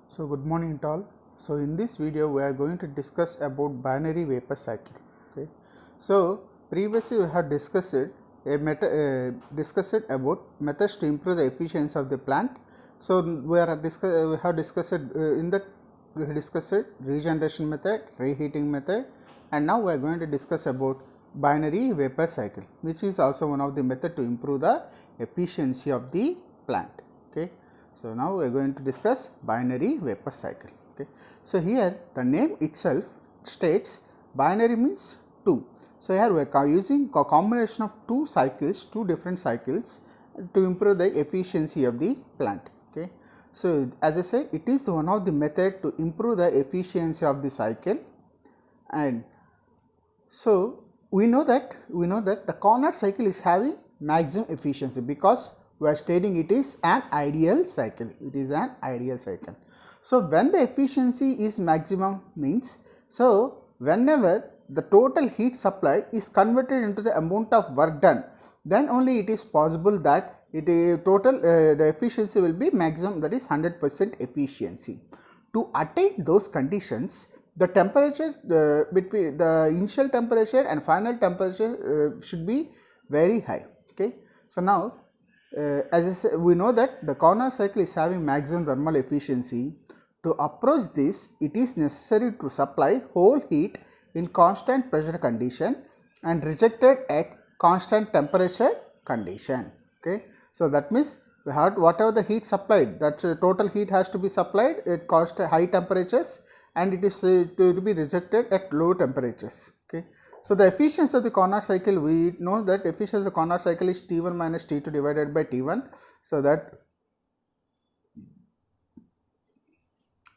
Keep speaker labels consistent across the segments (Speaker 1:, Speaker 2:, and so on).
Speaker 1: So good morning to all. So in this video we are going to discuss about binary vapor cycle. Okay. So previously we have discussed about methods to improve the efficiency of the plant. So we have discussed in that we have discussed regeneration method, reheating method, and now we are going to discuss about binary vapor cycle, which is also one of the method to improve the efficiency of the plant. Okay. So now we are going to discuss binary vapor cycle. Okay. So here the name itself states binary means two. So here we are using a combination of two cycles, two different cycles to improve the efficiency of the plant. Okay. So as I said, it is one of the method to improve the efficiency of the cycle, and so we know that the Carnot cycle is having maximum efficiency because we are stating it is an ideal cycle. It is an ideal cycle. So when the efficiency is maximum means, so whenever the total heat supply is converted into the amount of work done, then only it is possible that the efficiency will be maximum, that is 100% efficiency. To attain those conditions, the temperature between the initial temperature and final temperature should be very high. Okay. So now as I said, we know that the Carnot cycle is having maximum thermal efficiency. To approach this, it is necessary to supply whole heat in constant pressure condition and rejected at constant temperature condition. Okay. So that means we have whatever the heat supplied, that total heat has to be supplied at high temperatures, and it is to be rejected at low temperatures. Okay. So the efficiency of the Carnot cycle, we know that efficiency of the Carnot cycle is T1 minus T2 divided by T1. So that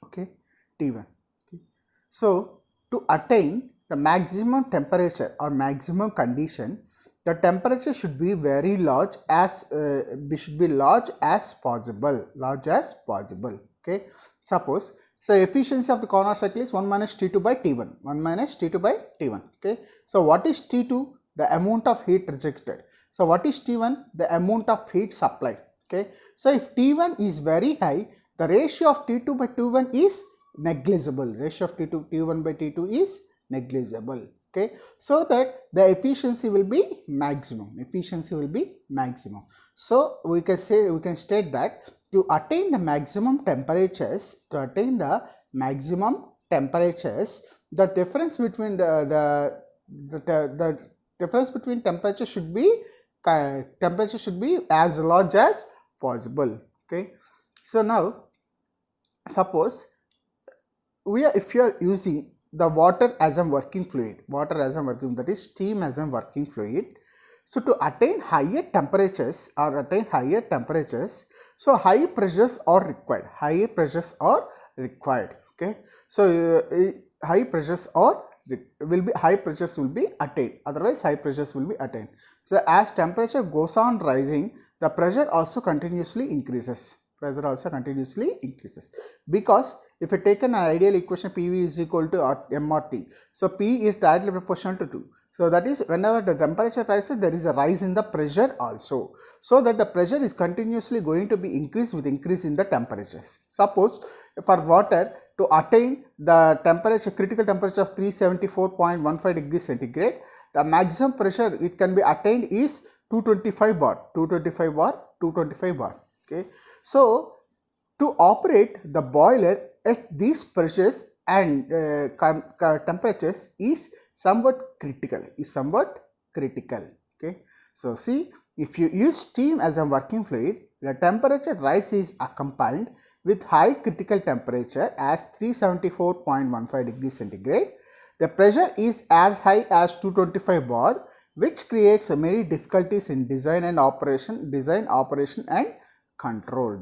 Speaker 1: okay, T1. Okay. So to attain the maximum temperature or maximum condition, the temperature should be very large as possible, Okay. Suppose, so efficiency of the Carnot cycle is 1 minus T2 by T1, 1 minus T2 by T1. Okay. So what is T2? The amount of heat rejected. So what is T1? The amount of heat supplied. Okay. So if T1 is very high, the ratio of T2 by T1 is negligible. Ratio of T1 by T2 is negligible. Okay. So that the efficiency will be maximum. So we can state that to attain the maximum temperatures, the difference between the difference between temperature should be as large as possible. Okay. So now suppose if you are using the water as a working fluid, that is steam as a working fluid. So to attain higher temperatures, so high pressures are required. Okay. So high pressures will be attained. Otherwise, high pressures will be attained. So as temperature goes on rising, the pressure also continuously increases. Because if you take an ideal equation, PV is equal to MRT. So P is directly proportional to 2. So that is, whenever the temperature rises, there is a rise in the pressure also. So that the pressure is continuously going to be increased with increase in the temperatures. Suppose for water, to attain the critical temperature of 374.15 degrees centigrade, the maximum pressure it can be attained is 225 bar. Okay. So to operate the boiler at these pressures and temperatures is somewhat critical. Okay. So see, if you use steam as a working fluid, the temperature rise is accompanied with high critical temperature as 374.15 degrees centigrade. The pressure is as high as 225 bar, which creates many difficulties in design operation and control.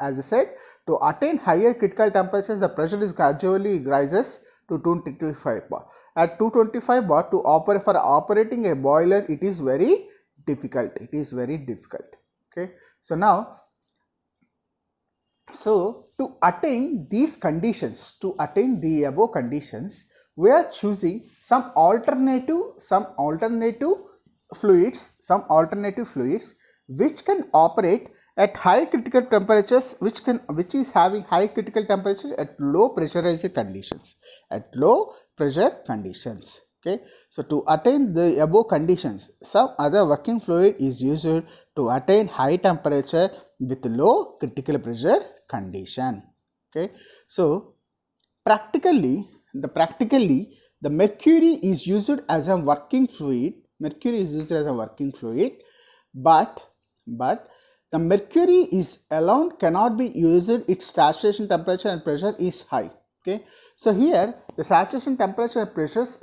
Speaker 1: As I said, to attain higher critical temperatures, the pressure is gradually rises to 225 bar. At 225 bar, to operating a boiler, it is very difficult. Okay. So now, to attain these conditions, the above conditions, we are choosing some alternative fluids which can operate at high critical temperatures, which is having high critical temperature at low pressurized conditions, at low pressure conditions. Okay, so to attain the above conditions, some other working fluid is used to attain high temperature with low critical pressure condition. Okay, so practically the mercury is used as a working fluid. Mercury is used as a working fluid, but the mercury is alone cannot be used. Its saturation temperature and pressure is high. Okay, so here the saturation temperature and pressures,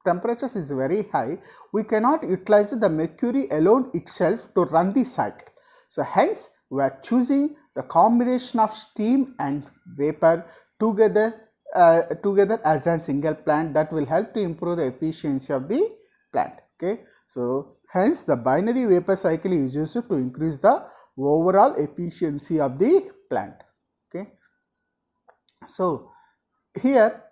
Speaker 1: temperatures is very high. We cannot utilize the mercury alone itself to run the cycle. So hence we are choosing the combination of steam and vapor together as a single plant, that will help to improve the efficiency of the plant. Okay, so hence the binary vapor cycle is used to increase the overall efficiency of the plant. Okay, so here,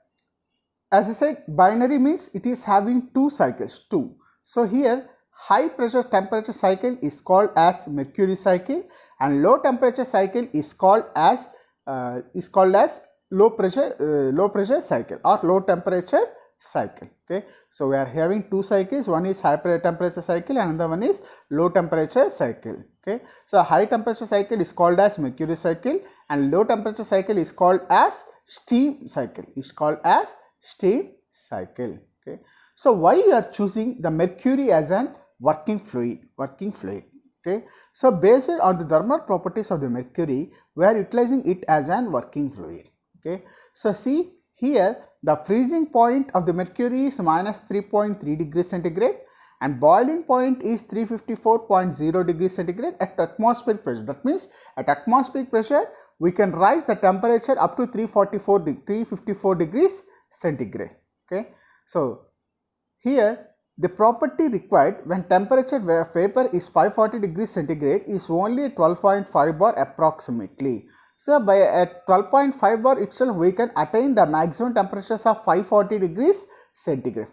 Speaker 1: as I said, binary means it is having two cycles, two. So here high pressure temperature cycle is called as mercury cycle, and low temperature cycle is called as low pressure cycle or low temperature cycle. Okay, so we are having two cycles, one is high temperature cycle and another one is low temperature cycle. Okay, so high temperature cycle is called as mercury cycle and low temperature cycle is called as steam cycle, Okay, so why you are choosing the mercury as an working fluid? Okay, so based on the thermal properties of the mercury, we are utilizing it as an working fluid. Okay, so see here, the freezing point of the mercury is minus 3.3 degrees centigrade and boiling point is 354.0 degrees centigrade at atmospheric pressure. That means at atmospheric pressure we can rise the temperature up to 354 degrees centigrade. Okay, so here the property required when temperature of vapor is 540 degrees centigrade is only 12.5 bar approximately. So by at 12.5 bar itself we can attain the maximum temperatures of 540 degrees centigrade.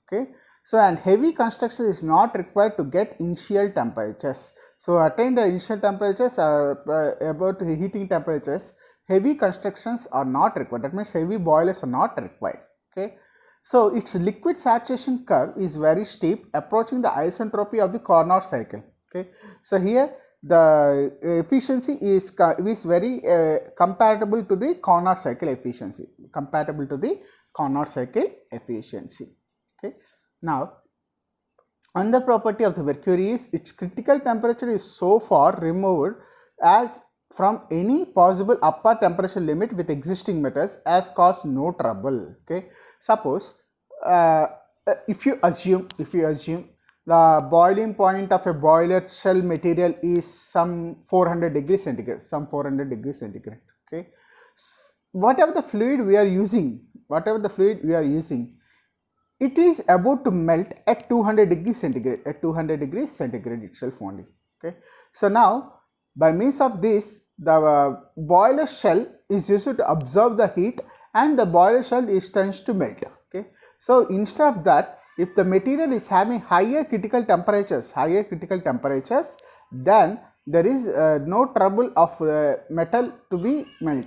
Speaker 1: Okay, so and heavy construction is not required to get initial temperatures. So attain the initial temperatures about the heating temperatures, heavy constructions are not required. That means heavy boilers are not required. Okay, so its liquid saturation curve is very steep, approaching the isentropy of the Carnot cycle. Okay, so here the efficiency is very compatible to the Carnot cycle efficiency. Okay, now another property of the mercury is its critical temperature is so far removed as from any possible upper temperature limit with existing metals as caused no trouble. Okay, suppose if you assume the boiling point of a boiler shell material is some 400 degrees centigrade, Okay, whatever the fluid we are using, it is about to melt at 200 degrees centigrade, itself only. Okay, so now by means of this, the boiler shell is used to absorb the heat and the boiler shell tends to melt. Okay, so instead of that, if the material is having higher critical temperatures, then there is no trouble of metal to be melt.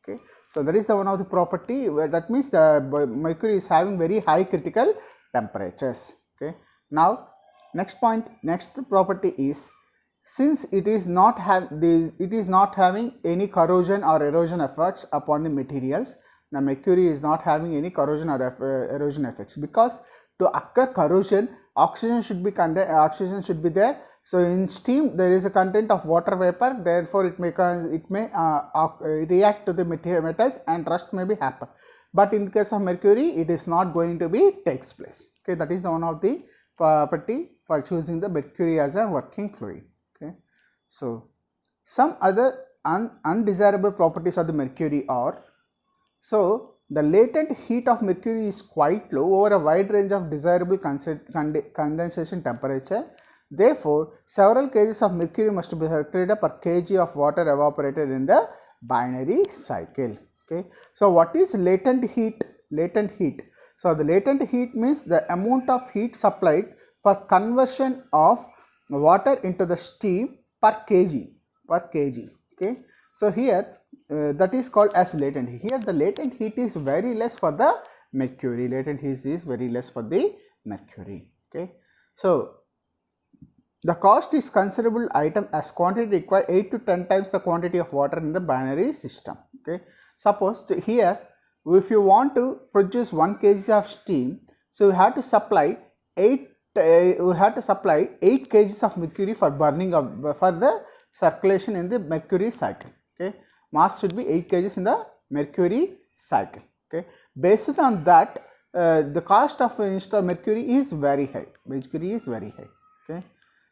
Speaker 1: Okay, so that is one of the property, that means the mercury is having very high critical temperatures. Okay, now next property is, since it is not having any corrosion or erosion effects upon the materials, the mercury is not having any corrosion or erosion effects, because to occur corrosion, oxygen should be there. So in steam there is a content of water vapor, therefore it may react to the metals and rust may be happen. But in the case of mercury, it is not going to be takes place. Okay, that is one of the property for choosing the mercury as a working fluid. Okay, so some other undesirable properties of the mercury are, so the latent heat of mercury is quite low over a wide range of desirable condensation temperature. Therefore, several kgs of mercury must be circulated per kg of water evaporated in the binary cycle. Okay, so what is latent heat? So the latent heat means the amount of heat supplied for conversion of water into the steam per kg. Okay, so here that is called as latent heat. Here the latent heat is very less for the mercury. Latent heat is very less for the mercury. Okay, so the cost is considerable item as quantity required 8 to 10 times the quantity of water in the binary system. Okay, suppose here if you want to produce 1 kg of steam, so you have to supply 8 kgs of mercury for burning of for the circulation in the mercury cycle. Okay, mass should be 8 kgs in the mercury cycle. Okay, based on that the cost of mercury is very high. Okay,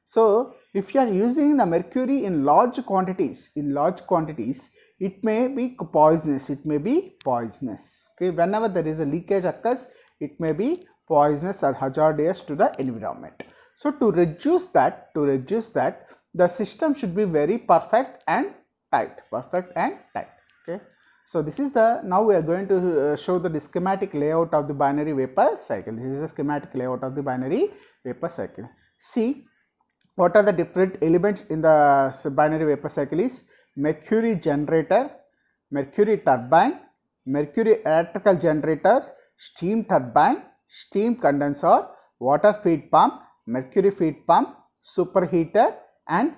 Speaker 1: so if you are using the mercury in large quantities, it may be poisonous. Okay, whenever there is a leakage occurs, it may be poisonous or hazardous to the environment. So to reduce that, the system should be very perfect and tight. Okay, so this is the, now we are going to show the schematic layout of the binary vapor cycle. This is the schematic layout of the binary vapor cycle. See what are the different elements in the binary vapor cycle is mercury generator, mercury turbine, mercury electrical generator, steam turbine, steam condenser, water feed pump, mercury feed pump, superheater and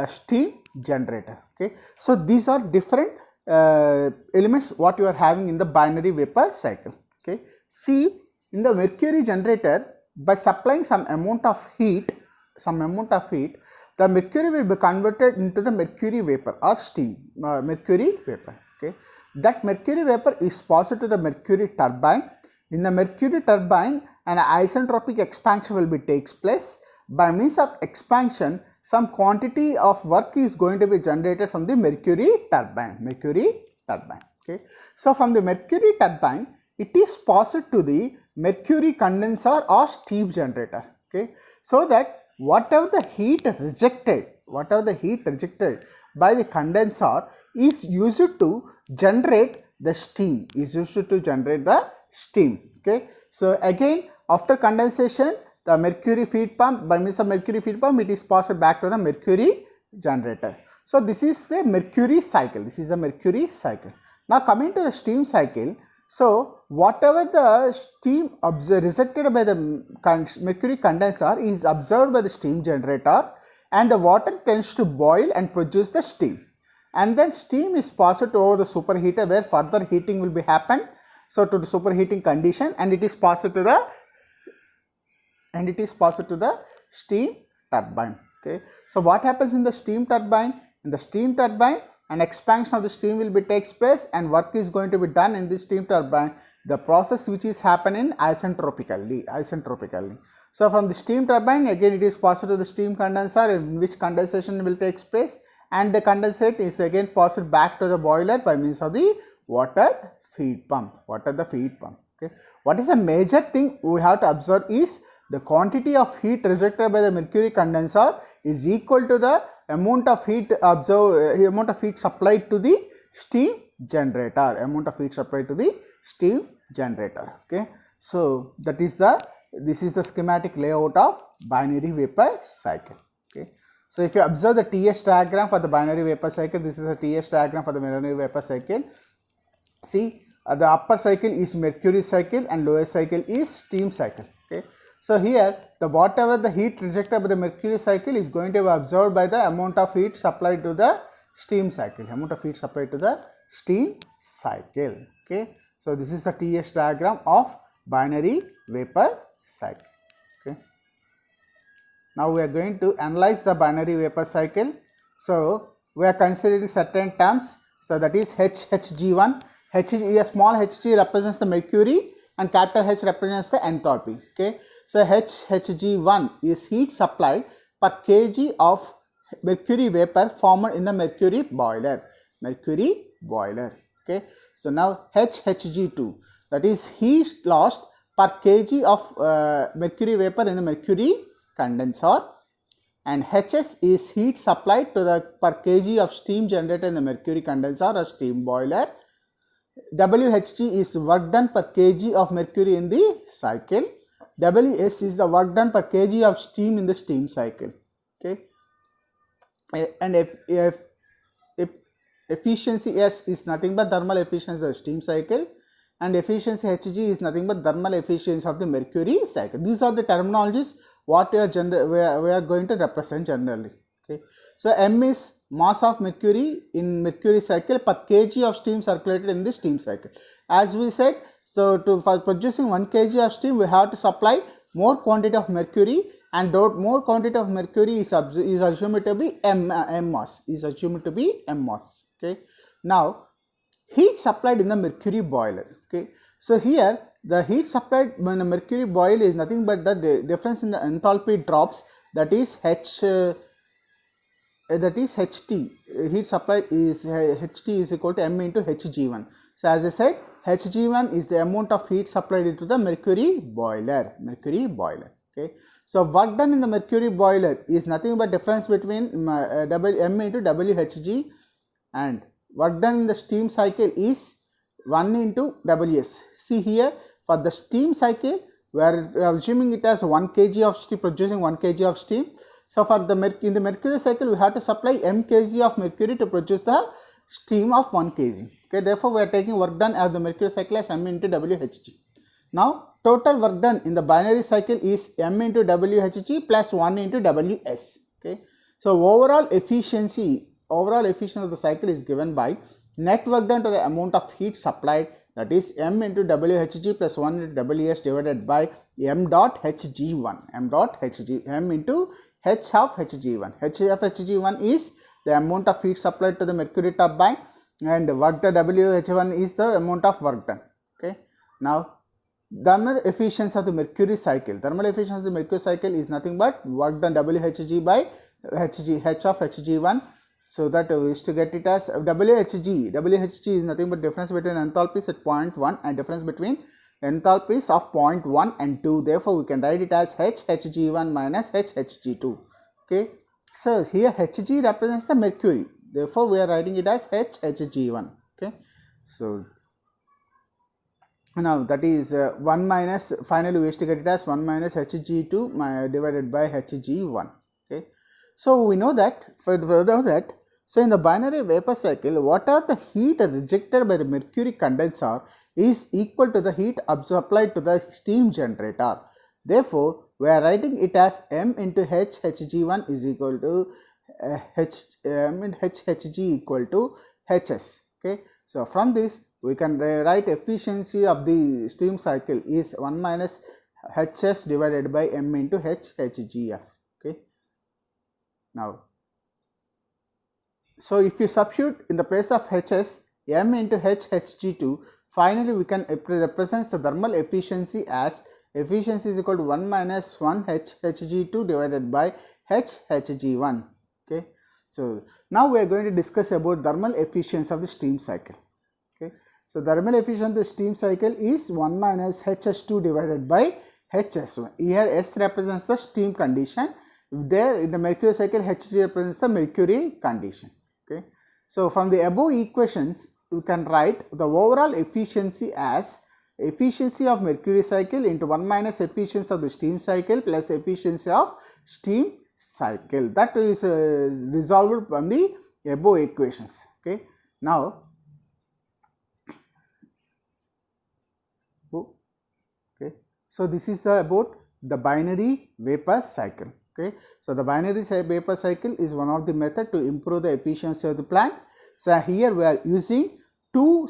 Speaker 1: steam generator. Okay, so these are different elements what you are having in the binary vapor cycle. Okay, see in the mercury generator, by supplying some amount of heat, the mercury will be converted into the mercury vapor or steam, mercury vapor. Okay, that mercury vapor is passed to the mercury turbine. In the mercury turbine, an isentropic expansion will be takes place. By means of expansion, some quantity of work is going to be generated from the mercury turbine. Okay, so from the mercury turbine, it is passed to the mercury condenser or steam generator. Okay, so that whatever the heat rejected by the condenser is used to generate the steam. Okay, so again after condensation, the mercury feed pump, by means of mercury feed pump, it is passed back to the mercury generator. So this is the mercury cycle. Now coming to the steam cycle, so whatever the steam rejected by the mercury condenser is absorbed by the steam generator, and the water tends to boil and produce the steam, and then steam is passed over the superheater where further heating will be happen. So to the superheating condition, and it is passed to the steam turbine. Okay, so what happens in the steam turbine? In the steam turbine, an expansion of the steam will be takes place and work is going to be done in the steam turbine. The process which is happening isentropically. So from the steam turbine, again it is passed to the steam condenser, in which condensation will take place, and the condensate is again passed back to the boiler by means of the water feed pump. Okay, what is a major thing we have to observe is the quantity of heat rejected by the mercury condenser is equal to the amount of heat supplied to the steam generator. Okay, so that is this is the schematic layout of binary vapor cycle. Okay, so if you observe the TS diagram for the binary vapor cycle, this is a TS diagram for the binary vapor cycle. See, the upper cycle is mercury cycle and lower cycle is steam cycle. Okay, so here the whatever the heat rejected by the mercury cycle is going to be absorbed by the amount of heat supplied to the steam cycle. Okay, so this is the TS diagram of binary vapor cycle. Okay, now we are going to analyze the binary vapor cycle. So we are considering certain terms. So that is HHG1. A small hg represents the mercury and capital H represents the enthalpy. Okay, so HHG1 is heat supplied per kg of mercury vapor formed in the mercury boiler. Okay, so now HHG2, that is heat lost per kg of mercury vapor in the mercury condenser, and Hs is heat supplied to the per kg of steam generated in the mercury condenser or steam boiler. WHG is work done per kg of mercury in the cycle. Ws is the work done per kg of steam in the steam cycle. Okay, and if efficiency S is nothing but thermal efficiency of the steam cycle, and efficiency Hg is nothing but thermal efficiency of the mercury cycle. These are the terminologies what we are going to represent generally. Okay, so M is mass of mercury in mercury cycle per kg of steam circulated in the steam cycle. As we said, so for producing 1 kg of steam, we have to supply more quantity of mercury, and more quantity of mercury is assumed to be M mass, is assumed to be M mass. Okay, now heat supplied in the mercury boiler. Okay, so here the heat supplied when the mercury boil is nothing but the difference in the enthalpy drops, that is HT. Heat supplied is HT is equal to M into Hg1. So as I said, Hg1 is the amount of heat supplied into the mercury boiler. Okay, so work done in the mercury boiler is nothing but difference between M into WHG, and work done in the steam cycle is 1 into Ws. See here, for the steam cycle we are assuming it as 1 kg of steam, producing 1 kg of steam. So for the in the mercury cycle we have to supply m kg of mercury to produce the steam of 1 kg. Okay, therefore we are taking work done as the mercury cycle as M into WHG. Now total work done in the binary cycle is M into WHG plus 1 into Ws. Okay, so overall efficiency of the cycle is given by net work done to the amount of heat supplied, that is M into WHG plus 1 into Ws divided by M dot Hg1, M into H of Hg1. H of Hg1 is the amount of heat supplied to the mercury turbine, and work done WH1 is the amount of work done. Okay, now thermal efficiency of the mercury cycle. Thermal efficiency of the mercury cycle is nothing but work done WHG by Hg, H of Hg1. So that we used to get it as WHG. WHG is nothing but difference between enthalpies at 0.1 and difference between enthalpies of 0.1 and 2. Therefore, we can write it as HHG1 minus HHG2. Okay. So here Hg represents the mercury. Therefore, we are writing it as HHG1. Okay. So now that is 1 minus, finally we used to get it as 1 minus Hg2 divided by Hg1. Okay. So we know that, so in the binary vapor cycle, what are the heat rejected by the mercury condenser is equal to the heat applied to the steam generator. Therefore, we are writing it as M into HHG1 is equal to HHG equal to Hs. Okay. So from this we can write efficiency of the steam cycle is 1 minus Hs divided by M into HHGF. Okay. Now, so if you substitute in the place of Hs M into HHG2, finally we can represent the thermal efficiency as efficiency is equal to 1 minus 1 HHG2 divided by HHG1. Okay. So now we are going to discuss about thermal efficiency of the steam cycle. Okay. So thermal efficiency of the steam cycle is 1 minus HS2 divided by HS1. Here S represents the steam condition. There in the mercury cycle, Hg represents the mercury condition. Okay. So from the above equations, we can write the overall efficiency as efficiency of mercury cycle into 1 minus efficiency of the steam cycle plus efficiency of steam cycle. That is resolved from the above equations. Okay. Now, okay. So this is about the binary vapor cycle. Okay. So the binary vapor cycle is one of the method to improve the efficiency of the plant. So here we are using two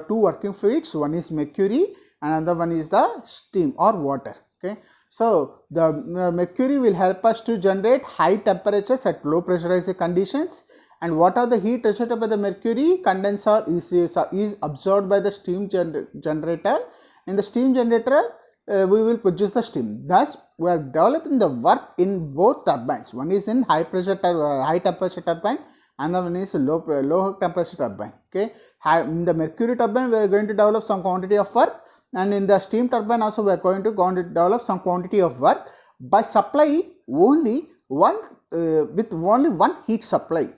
Speaker 1: working fluids. One is mercury and another one is the steam or water. Okay. So the mercury will help us to generate high temperatures at low pressurized conditions. And what are the heat rejected by the mercury condenser is absorbed by the steam generator. In the steam generator, we will produce the steam. Thus, we are developing the work in both turbines. One is in high temperature turbine, another one is low temperature turbine. Okay. In the mercury turbine, we are going to develop some quantity of work, and in the steam turbine also we are going to develop some quantity of work by supplying only one with only one heat supply.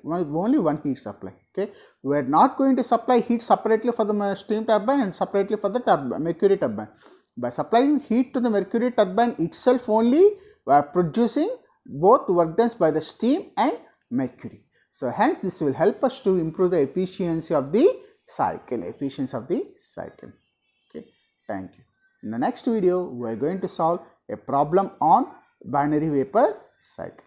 Speaker 1: Okay. We are not going to supply heat separately for the steam turbine and separately for the mercury turbine. By supplying heat to the mercury turbine itself only, we are producing both work done by the steam and mercury. So hence this will help us to improve the efficiency of the cycle, Okay, thank you. In the next video, we are going to solve a problem on binary vapor cycle.